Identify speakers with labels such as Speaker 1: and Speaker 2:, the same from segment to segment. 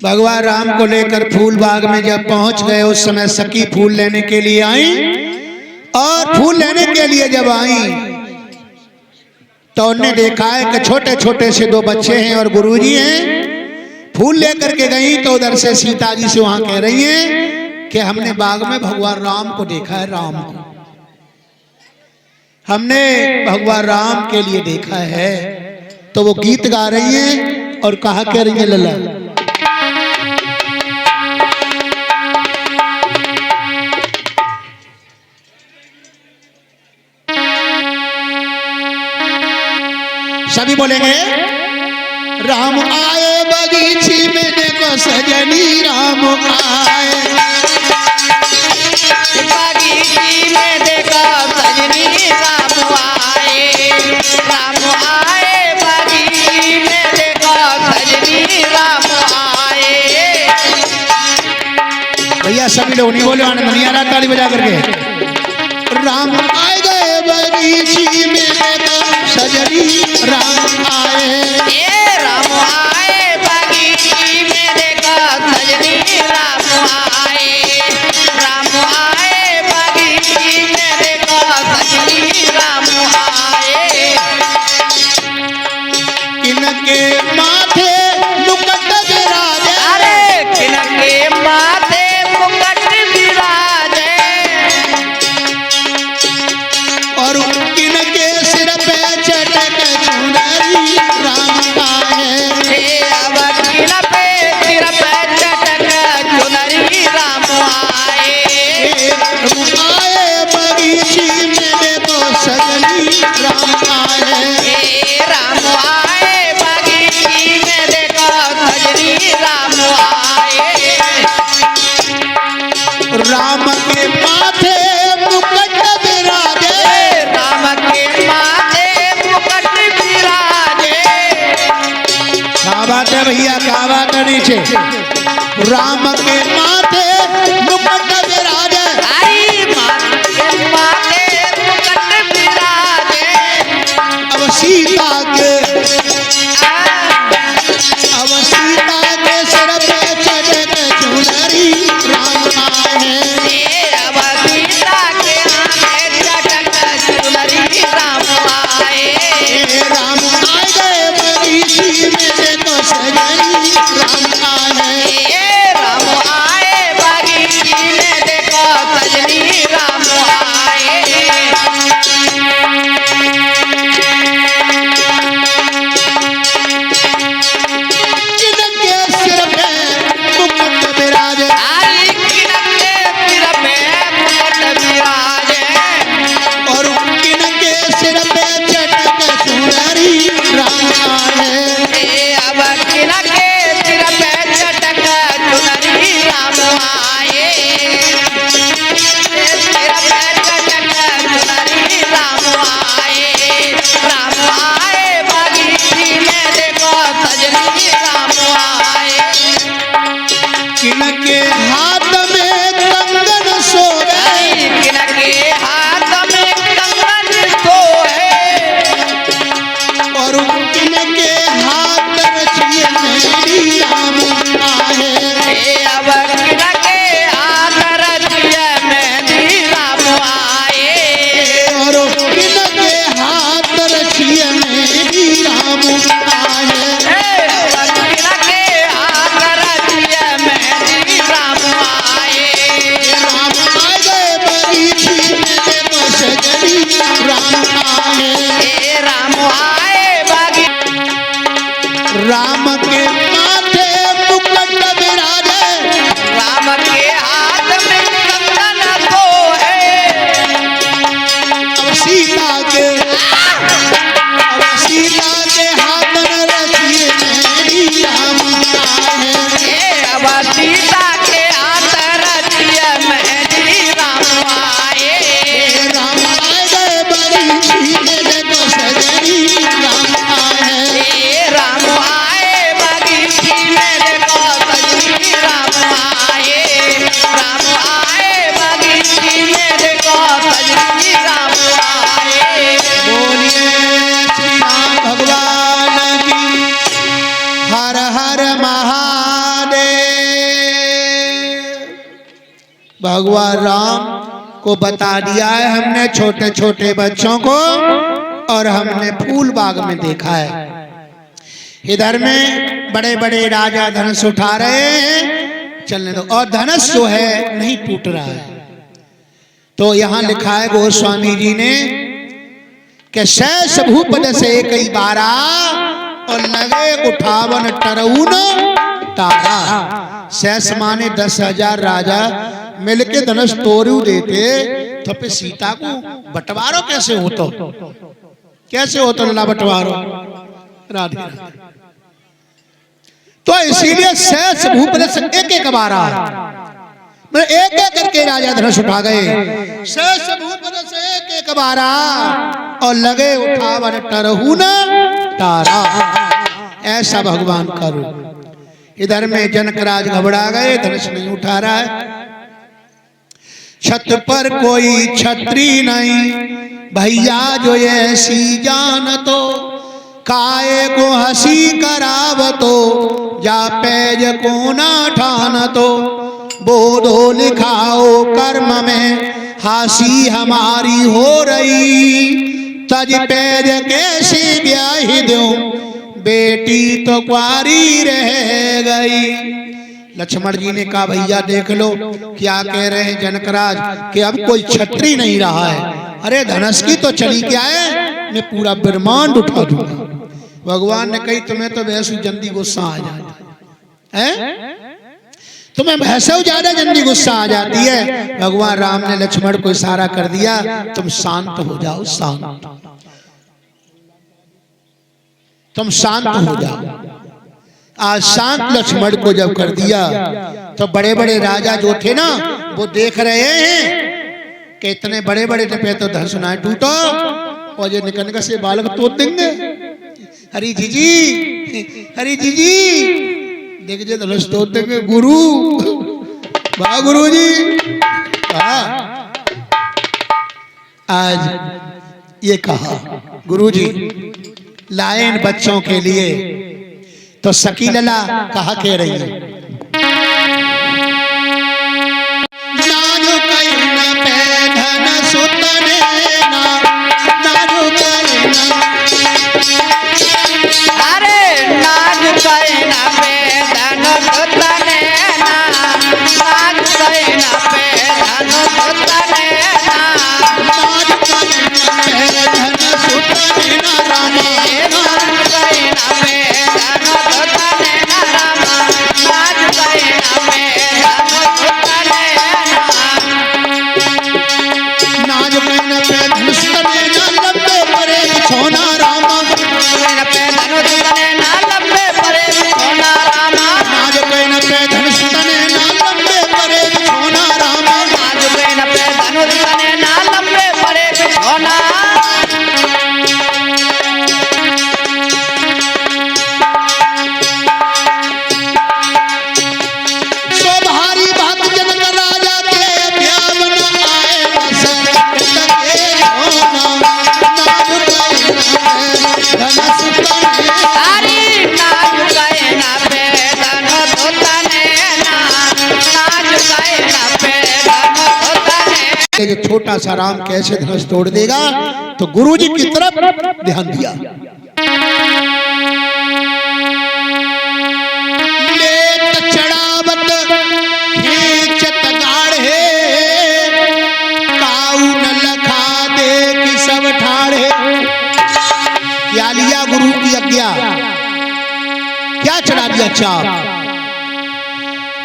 Speaker 1: भगवान राम को लेकर फूल बाग में जब पहुंच गए उस समय सखी फूल लेने के लिए आई और फूल लेने के लिए जब आई तो उन्होंने देखा है कि छोटे छोटे से दो बच्चे हैं और गुरुजी हैं। फूल लेकर के गई तो उधर से सीता जी से वहां कह रही हैं कि हमने बाग में भगवान राम को देखा है, राम को हमने भगवान राम के लिए देखा है। तो वो गीत गा रही हैं और कहा कह रही है लला सभी बोलेंगे राम आए बगीची में देखो सजनी, राम आए
Speaker 2: बगीची में देखो सजनी, राम आए, राम आए बगीची में देखो सजनी, राम आए।
Speaker 1: भैया सभी लोग नहीं बोले, आनंद नहीं आ रहा, ताली बजा करके। राम आए गए बगीची में देखो सजनी, राम आए,
Speaker 2: राम आए बगीची में देखो सजनी, राम आए, राम आए बगीची में देखो सजनी, राम आए।
Speaker 1: किनके माथे मुकुट विराजे,
Speaker 2: अरे किनके माथे मुकुट विराजे,
Speaker 1: और किनके सिर पे चटक चुनरी, राम आए,
Speaker 2: अब किन पे सिर पे चटक चुनरी, राम आए।
Speaker 1: राम आए बगीची में देखो सजनी, राम आए,
Speaker 2: राम आए बगीची में देखो सजनी, राम आए।
Speaker 1: राम के माथे मुकुट विराजे,
Speaker 2: राम के माथे मुकुट विराजे,
Speaker 1: क्या बात है भैया, क्या बात है नीचे। राम के माथे मुकुट विराजे,
Speaker 2: आई माथे मुकुट विराजे,
Speaker 1: अब सीता के सिर पे चटक चुनरी, राम आए,
Speaker 2: अब सीता के आगे चटक चुनरी, राम आए।
Speaker 1: राम आए गए बगीची में देखो सजनी, राम आए,
Speaker 2: राम आए बगीची में देखो सजनी, राम आए।
Speaker 1: भगवान राम को बता दिया है हमने, छोटे छोटे बच्चों को, और हमने फूल बाग में देखा है। इधर में बड़े बड़े राजा धनुष उठा रहे हैं, चलने दो, और धनुष जो है नहीं टूट रहा है। तो यहां लिखा है गोस्वामी जी ने कि शेष भूपद से कई बारा और लगे उठावन टरऊन तारा। शेष माने 10,000 राजा मिलके धनुष तोड़ू देते, तो फिर सीता को बंटवारो कैसे होता, कैसे होता लला बंटवारो, राधे राधे। तो इसीलिए शेष भूपद से एक बारा, एक एक करके राजा धनुष उठा गए। शेष भूपद से एक बारा और लगे उठावन टरहून तारा। ऐसा भगवान का रूप। इधर में जनकराज घबरा गए, धनुष नहीं उठा रहा है। छत पर कोई छत्री नहीं, भैया जो ऐसी जान तो, काये को हंसी करावतो, जा पैज को ना ठान तो, बोधो लिखाओ कर्म में हासी हमारी हो रही, तज पैज कैसे ब्याही दूं, बेटी तो कुंवारी रह गई। लक्ष्मण जी ने कहा भैया देख लो क्या कह रहे हैं जनकराज कि अब कोई छत्री नहीं रहा है। अरे धनुष की तो चली क्या है, मैं पूरा ब्रह्मांड उठा दूंगा। भगवान ने कही तुम्हें तो वैसे जल्दी गुस्सा आ जाता है, तुम्हें वैसे ज्यादा जल्दी गुस्सा आ जाती है। भगवान राम ने लक्ष्मण को इशारा कर दिया, तुम शांत हो जाओ, शांत, तुम शांत हो जाओ। आज शांत लक्ष्मण को जब कर दिया तो बड़े बड़े राजा जो थे ना वो देख रहे हैं कि इतने बड़े बड़े पे तो धनुष ना टूटो, और ये निकल से बालक तोड़ देंगे। हरी जी जी, हरी जी जी, देख जे धनुष तोड़ देंगे। गुरु वाह गुरु जी, आज ये कहा गुरु जी लाए इन बच्चों के लिए, तो सकी लला कहा कह रही है,
Speaker 2: अरे नाज कहना पे धन सुतने ना, नाज कहना पे धन सुतने ना,
Speaker 1: नाज कहना पे धन सुतने ना रामा,
Speaker 2: नाज कहना पे धन सुतने ना रामा, नाज कहना पे धन सुतने ना,
Speaker 1: नाज कहना पे धन सुतने ना, लंबे परे बिछौना रामा,
Speaker 2: कहना पे धन सुतने ना, लंबे परे बिछौना रामा,
Speaker 1: नाज कहना पे धन सुतने ना, लंबे परे बिछौना रामा,
Speaker 2: नाज कहना पे धन सुतने ना, लंबे परे बिछौना।
Speaker 1: सो भारी भक्त जनक राजा के ब्यावन आए बस लगे होना, नाज कहना पे धन सुतने,
Speaker 2: हरी नाज कहना पे धन सुतने ना, नाज कहना पे धन सुतने।
Speaker 1: ये छोटा सा राम कैसे धनुष तोड़ देगा, तो गुरुजी की तरफ ध्यान दिया। लेत चढ़ावत खींचत गाढ़े, काऊ न लखा दे कि सब ठाढ़े। क्या लिया गुरु की आज्ञा, क्या चढ़ा दिया चाप,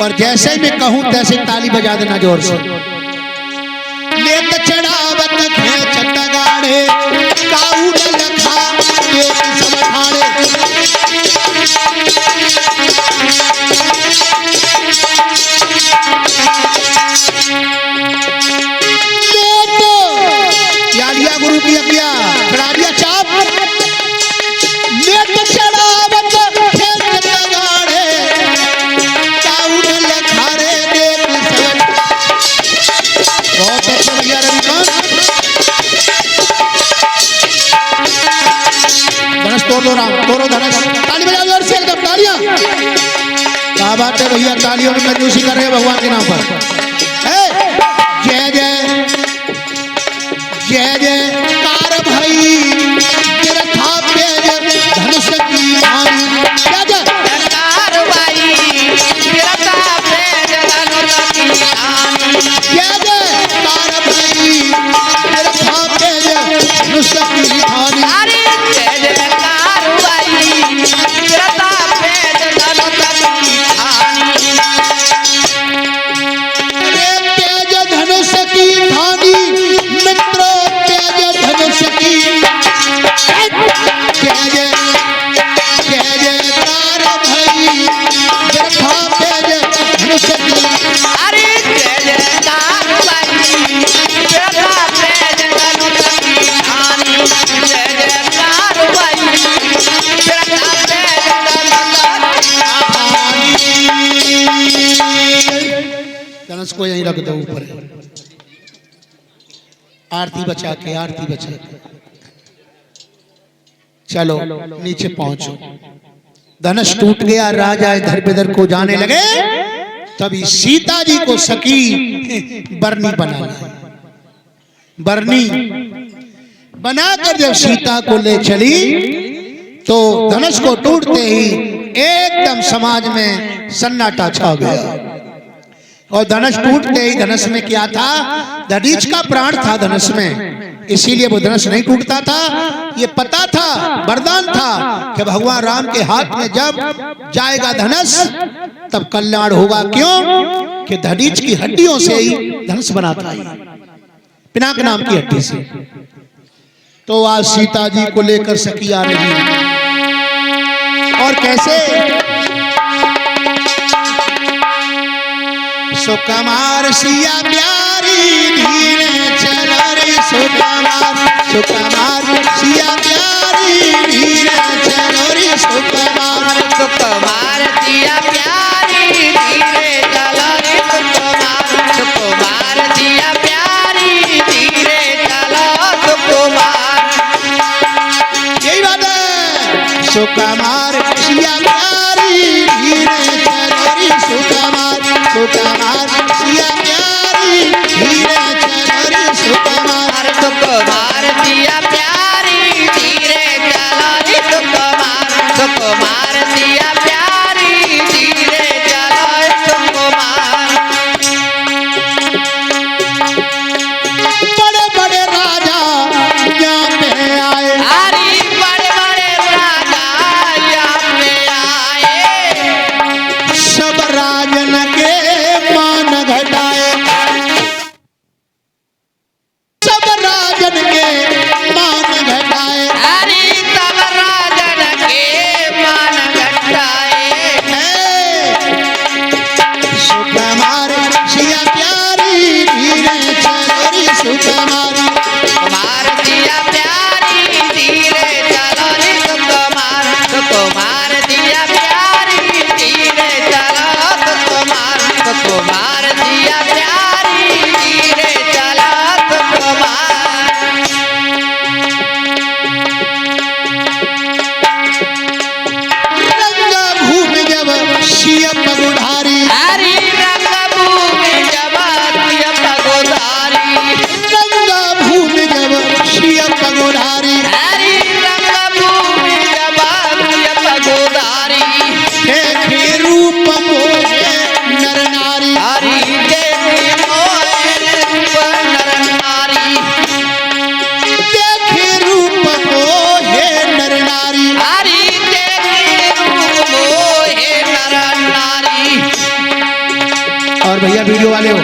Speaker 1: और जैसे मैं कहूं तैसे ताली बजा देना जोर से। लेत चढ़ावत खींचत गाढ़े, काऊ न लखा दे कि सब ठाढ़े। क्या लिया गुरु की आज्ञा, चढ़ा दिया चाप। लेत चढ़ावत खींचत गाढ़े, काऊ न लखा रे दे कि सब। बहुत अच्छा भैया रविकांत, धनुष तोड़ दो राम, तोड़ो धनुष, ताली बजाओ जोर से एकदम तालियां। क्या बात है भैया, तालियों में कंजूसी कर रहे हैं भगवान के नाम पर। जय जय जय जयकार भई बिरथा तेज धनुष की धानी। जय जय
Speaker 2: कारवाई बिरथा तेज धनुष की धानी।
Speaker 1: जय जयकार भई बिरथा तेज धनुष की धानी।
Speaker 2: अरे जय जय कारवाई बिरथा तेज धनुष की धानी।
Speaker 1: तेज धनुष की धानी मित्रों तेज धनुष की। जय जय जय जयकार भई बिरथा तेज धनुष की।
Speaker 2: अरे जय जय कारवाई बिरथा तेज धनुष की धानी। जय जय कारवाई बिरथा तेज धनुष की धानी।
Speaker 1: धनुष को यहीं रख दो ऊपर। आरती बचा के आरती बचा के चलो नीचे पहुंचो। धनुष टूट गया, राजा इधर बिधर को जाने लगे। तभी सीता जी को सखी बरनी बना, बरनी बनाकर जब सीता को ले चली तो धनुष को टूटते ही एकदम समाज में सन्नाटा छा गया। और धनुष टूटते ही, धनुष में क्या था, दधीच का प्राण था धनुष में, इसीलिए वो धनुष नहीं टूटता था। ये पता था, वरदान था कि भगवान राम के हाथ में जब जाएगा धनुष तब कल्याण होगा। क्यों कि दधीच की हड्डियों से ही धनुष बना था, पिनाक नाम की हड्डी से। तो आज सीता जी को लेकर सखी आ रही है। और कैसे सुकुमार सिया प्यारी धीरे चलो रे सुकुमार। सुकुमार सिया प्यारी धीरे चलो रे सुकुमार।
Speaker 2: सुकुमार सिया प्यारी धीरे चलो रे सुकुमार। सुकुमार सिया प्यारी धीरे चलो सुकुमार।
Speaker 1: यही बात है। सुकुमार सिया प्यारी धीरे चलो रे सुकुमार। सुकुमार सिया प्यारी धीरे चलो रे सुकुमार।
Speaker 2: सुकुमार सिया प्यारी धीरे चलो रे सुकुमार। सुकुमार सिया प्यारी धीरे चलो रे सुकुमार।
Speaker 1: बड़े बड़े राजा यहाँ पे आए।
Speaker 2: अरे बड़े बड़े राजा यहाँ पे आए।
Speaker 1: सब राजन के मान घटाए। सब राजन के मान घटाए।
Speaker 2: अरे सब राजन के मान घटाए।
Speaker 1: सुकुमार सिया प्यारी धीरे चलो रे सुकुमार।
Speaker 2: सुकुमार सिया प्यारी धीरे चलो रे सुकुमार। सुकुमार सिया प्यारी धीरे चलो सुकुमार। सुकुमार सिया प्यारी धीरे चलो सुकुमार।
Speaker 1: रंगा भूमि जब सिया पगुधारी।
Speaker 2: हरी रंग भूमि जब सिया पगोधारी।
Speaker 1: रंगा भूमि जब सिया पगुधारी।
Speaker 2: हरी रंग भूमि जब सिया पगोधारी।
Speaker 1: देखे रूप मोहे नर नारी।
Speaker 2: हरी देवी मोहे रूप नर नारी।
Speaker 1: देखे रूप मोहे नर नारी।
Speaker 2: हरी देवी रूप मोहे नर नारी।
Speaker 1: और भैया वीडियो वाले हो,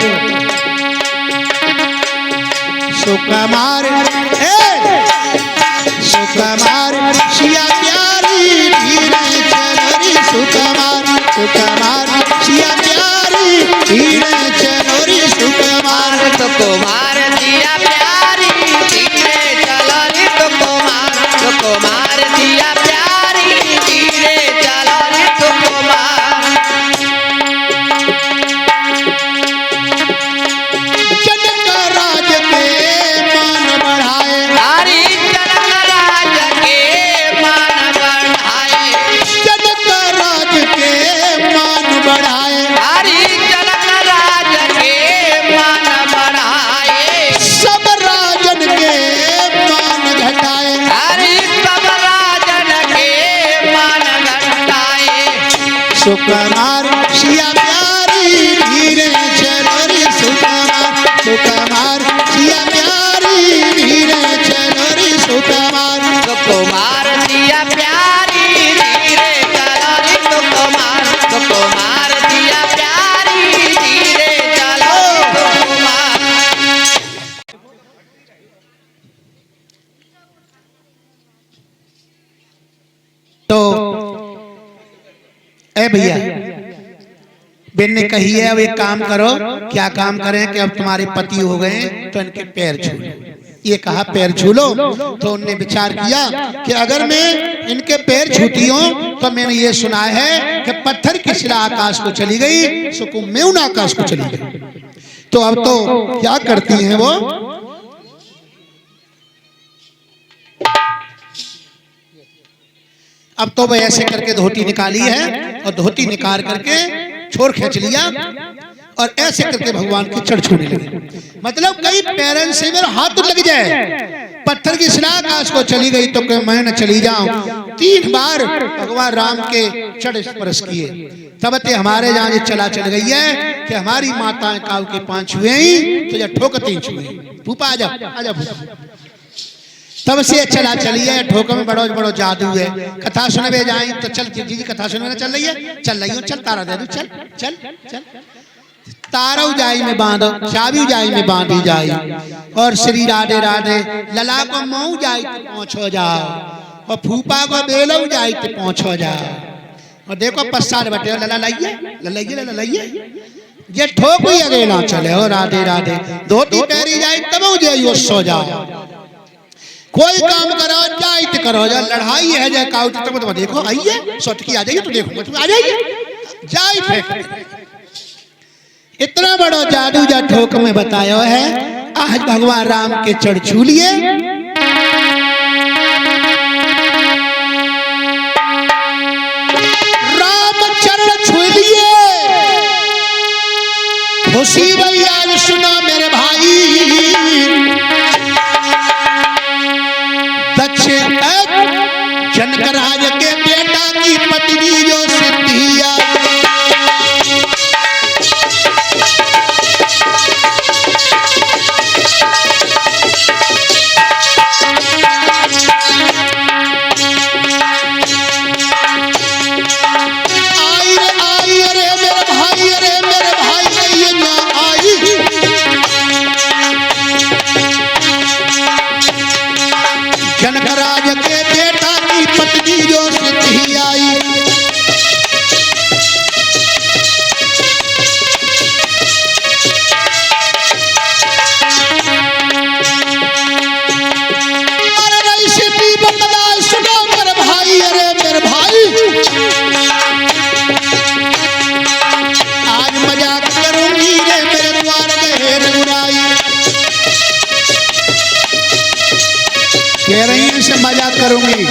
Speaker 1: सुकुमार सुकुमार सिया प्यारी धीरे चलो रे सुकुमार। सुकुमार सिया प्यारी धीरे चलो रे सुकुमार।
Speaker 2: सुकुमार सिया प्यारी धीरे चलो रे सुकुमार। सुकुमार सिया प्यारी धीरे चलो रे सुकुमार।
Speaker 1: जनक राज के मान बढ़ाए।
Speaker 2: हरी जनक राज के मान बढ़ाए।
Speaker 1: जनक राज के मान सुकुमार सिया प्यारी धीरे चलो रे सुकुमार सुकुमार सिया प्यारी धीरे चलो रे सुकुमार
Speaker 2: सुकुमार सिया प्यारी धीरे चलो रे सुकुमार सुकुमार सिया प्यारी धीरे चलो सुकुमार।
Speaker 1: तो ए भैया बेन ने कही है अब एक काम करो। क्या काम करें कि अब तुम्हारे पति हो गए तो इनके पैर छू लो। ये कहा पैर छू लो। तो उनने विचार किया कि अगर मैं इनके पैर छूती हूँ तो मैंने ये सुना है कि पत्थर की शिला आकाश को चली गई सो मेउन आकाश को चली गई। तो अब तो क्या करती हैं वो, अब तो वह ऐसे करके धोती निकाली है और धोती निकाल करके छोर खींच लिया और ऐसे करके भगवान के चढ़ छूने लगे। मतलब कई पैरन से मेरा हाथ लग जाए। पत्थर की शिला आकाश को चली गई तो मैं न चली जाऊं। 3 बार भगवान राम के चढ़ स्पर्श किए। तब ते हमारे जहाँ ये चला चल गई है कि हमारी माताएं काव के 5 छुए ही तो जब ठोकती छुए। फूफा आजा आजा फूफा। तब से चला चली है। ठोकर में बड़ो बड़ो जादू है। कथा सुनवे जाए तो चल जी कथा सुनवे चल रही है, चल रही हूँ, चल तारा दे दू, चल चल चल। तारा जाई में बांधो, चाबी जाई में बांधी जाई और श्री राधे राधे लला को मऊ जाई तो पहुंचो जाओ और फूफा को बेलो जाई तो पहुंचो जाओ। और देखो पश्चात बटे लला लाइए ललाइए लला लाइए ये ठोक ही अगेला चले हो राधे राधे। धोती पहरी जाए तब जाइयो सो जाओ। कोई काम करो जाइत करो जा लड़ाई है जा काउट तो देखो आइए सटकी आ जाइए तो देखो तुम आ जाइए जाई फेंक। इतना बड़ा जादू जा ठोक में बताया है। आज भगवान राम के चढ़ छू लिए। राम चरण छू लिए। खुशी भैया सुना मेरे भाई जनक राज के बेटा की पत्नी जो सिद्धिया आई अरे मेरे भाई ये ना आई। जनक राज के बेटा की पत्नी जो सिद्धि आई। अरे नहीं सिद्धि बतला सुनो मेरे भाई, अरे मेरे भाई आज मजाक करूंगी रे मेरे द्वार गए रघुराई। कह रही है से मजाक करूंगी।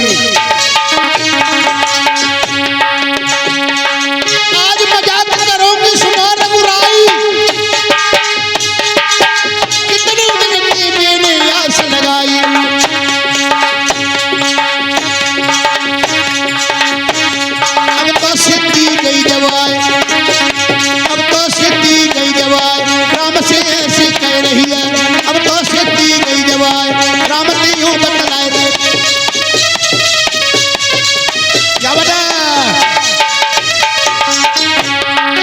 Speaker 1: आज मजाक करूंगी सुनो रघुराई। कितने दिन की मैंने आस लगाई। अब तो सिद्धि गई जवाई, अब तो सिद्धि गई जवाई। राम से ऐसे कह रही है अब तो सिद्धि गई जवाई। राम ने यूं बतलाए क्या बता।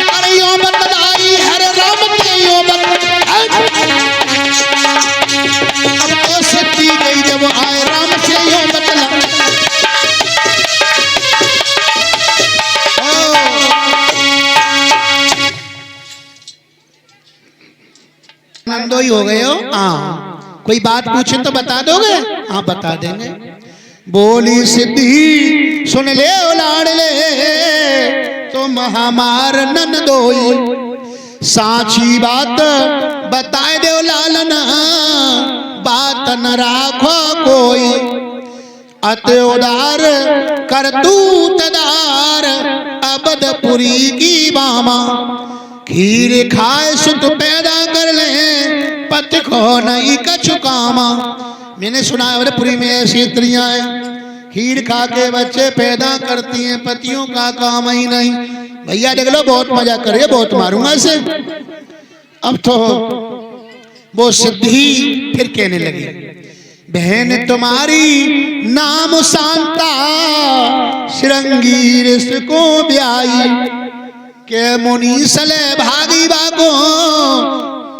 Speaker 1: अरे यूं बतलाई हरे राम ने यूं बतलाई। अब तो सिद्धि गई जब आए राम से यूं बतला। नंदो ही हो गए हो। हाँ कोई बात पूछे तो बता दोगे? हाँ बता देंगे। बोली सिद्धि सुन ले ओ लाडले तो महामार नन दोई। साची बात बताए दो लालना बात न राखो कोई। अति उदार कर तूतदार अबदपुरी की बामा। खीर खाए सुख पैदा कर ले पत को नहीं कछु कामा। मैंने सुना है पुरी में ऐसी स्त्रियां हैं खीर खा के बच्चे पैदा करती हैं, पतियों का काम ही नहीं। भैया देख लो बहुत मजा कर रही है, बहुत मारूंगा इसे। अब तो वो सिद्धि फिर कहने लगी, बहन तुम्हारी नाम शांता श्रृंगी को ब्याई के मुनीसले भागी बागो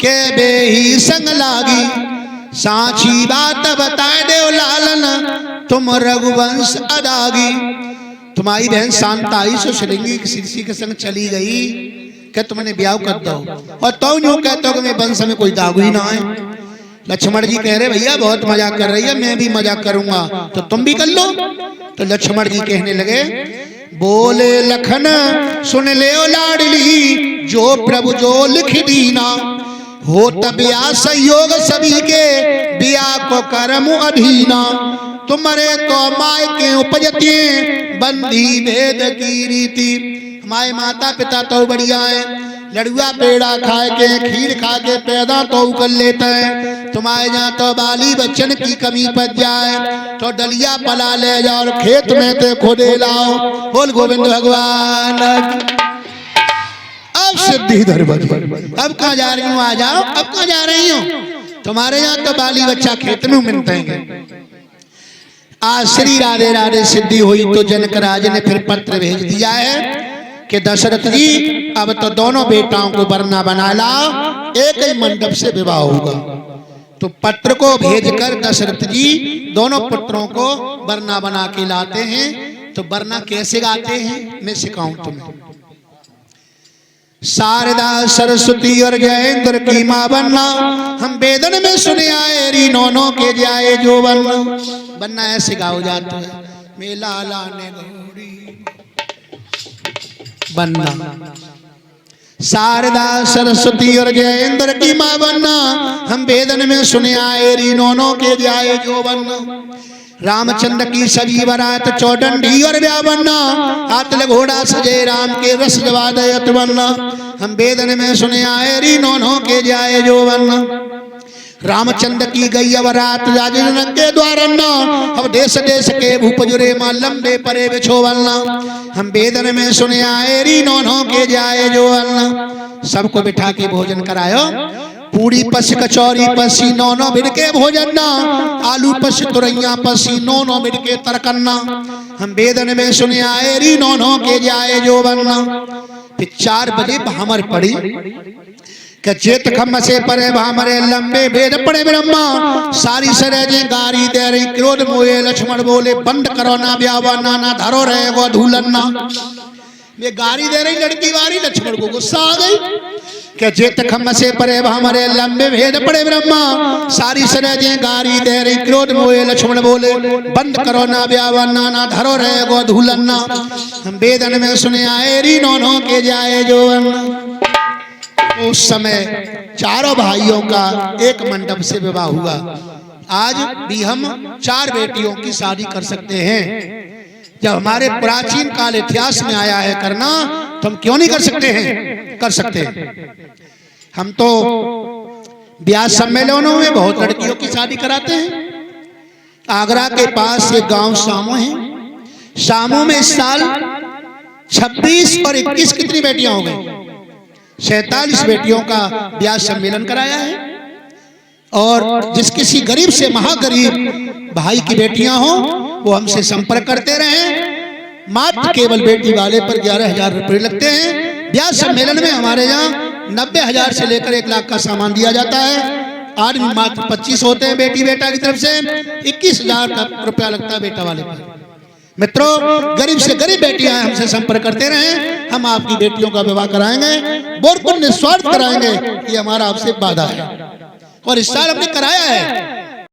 Speaker 1: के बेही संग लागी। साची बात बताए देव लालन तुम रघुवंश अदागी। तुम्हारी बहन शांता आई सो श्रृंगी किसी के संग चली गई क्या तुमने ब्याह कर दो, और तो यूं कहते हो कि मेरे वंश में कोई दाग ही ना है। लक्ष्मण जी कह रहे भैया बहुत मजाक कर रही है, मैं भी मजाक करूंगा तो तुम भी कर लो। तो लक्ष्मण जी कहने लगे, बोले लखन सुन ले ओ लाडली, जो प्रभु जो लिख दीना हो तबिया संयोग सभी के बिया को करम अधीना। तुम्हारे तो माय के उपजती बंदी वेद की रीति। हमारे माता पिता तो बढ़िया है, लड़ुआ पेड़ा खाए के खीर खा के पैदा तो कर लेते हैं। तुम्हारे यहाँ तो बाली बच्चन की कमी पड़ जाए तो डलिया पला ले जाओ और खेत में ते खोदे लाओ। बोल गोविंद भगवान। अब सिद्धिधर अब कहाँ जा रही हूँ, आ जाओ। अब कहाँ जा रही हूँ, तुम्हारे यहाँ तो बाली बच्चा खेत में मिलते हैं। आज श्री राधे राधे सिद्धि हुई तो जनक राज ने फिर पत्र भेज दिया है कि दशरथ जी अब तो दोनों बेटाओं को वरना बना लाओ, एक ही मंडप से विवाह होगा। तो पत्र को भेजकर दशरथ जी दोनों पुत्रों को वरना बना के लाते हैं। तो वरना कैसे गाते हैं मैं सिखाऊं तुम्हें। शारदा सरस्वती और जयेंद्र की माँ बनना, हम वेदन में सुने आए री नोनो के जाए जो बनना ऐसे गाओ जाता है। मेला लाने गौरी बनना, शारदा सरस्वती और जयेंद्र की माँ बनना, हम वेदन में सुने आए री नोनो के जाए जो बनना। रामचंद्र की सजी बरात चौडंडी और ब्याह बनना, हाथ घोड़ा सजे राम के रस जवादयत बनना, हम वेदन में सुने आए री नोनो के जाए जो बनना। रामचंद्र की गई अवरात राजन के द्वारना, अब देश देश के भूप जुरे मां लंबे परे बिछो बनना, हम वेदन में सुने आए री नोनो के जाए जो बनना। सबको बिठा के भोजन करायो, पूरी पस कचौरी पसी नौनो बिड़के भोजन, आलू पस तुरैया पसी नौनो बिड़के तरकन्ना, हम वेदन में सुने आए री नौनो के जाए जो बनना। फिर 4 बजे भामर पड़ी कि चेत खम से परे भामरे लंबे भेद पड़े ब्रह्मा, सारी सरेजे गारी दे रही क्रोध मोए। लक्ष्मण बोले बंद करो ना ब्यावा, नाना धरो रहे गो धूलन्ना। ये गारी दे रही लड़की वारी, लक्ष्मण को गुस्सा आ गई कि चेत खम से परे भामरे लंबे भेद पड़े ब्रह्मा, सारी सरेजे गारी दे रही क्रोध मोए। लक्ष्मण बोले बंद करो ना ब्यावा, नाना धरो रहे गो धूलन्ना, हम वेदन में सुने आए री नोनो के जाए जो बनना। उस समय चारों भाइयों का एक मंडप से विवाह हुआ। आज भी हम 4 बेटियों की शादी कर सकते हैं। जब हमारे प्राचीन काल इतिहास में आया है करना, तो हम क्यों नहीं कर सकते हैं? कर सकते हैं। हम तो ब्याह सम्मेलनों में बहुत लड़कियों की शादी कराते हैं। आगरा के पास एक गांव सामो है, सामो में इस साल 26 और 21 कितनी बेटियां हो गई? 47 बेटियों का ब्याह सम्मेलन कराया है। और जिस किसी गरीब से महागरीब भाई की बेटियां हो वो हमसे संपर्क करते रहे। मात्र केवल बेटी वाले पर 11,000 रुपये लगते हैं। ब्याह सम्मेलन में हमारे यहाँ 90,000 से लेकर 1 लाख का सामान दिया जाता है। आदमी मात्र 25 होते हैं बेटी बेटा की तरफ से, 21,000 का रुपया लगता है बेटा वाले पर। मित्रों, गरीब से गरीब बेटियां हमसे संपर्क करते रहे, हम आपकी बेटियों का विवाह कराएंगे, बिल्कुल निस्वार्थ कराएंगे। ये हमारा आपसे वादा है और इस साल हमने कराया है।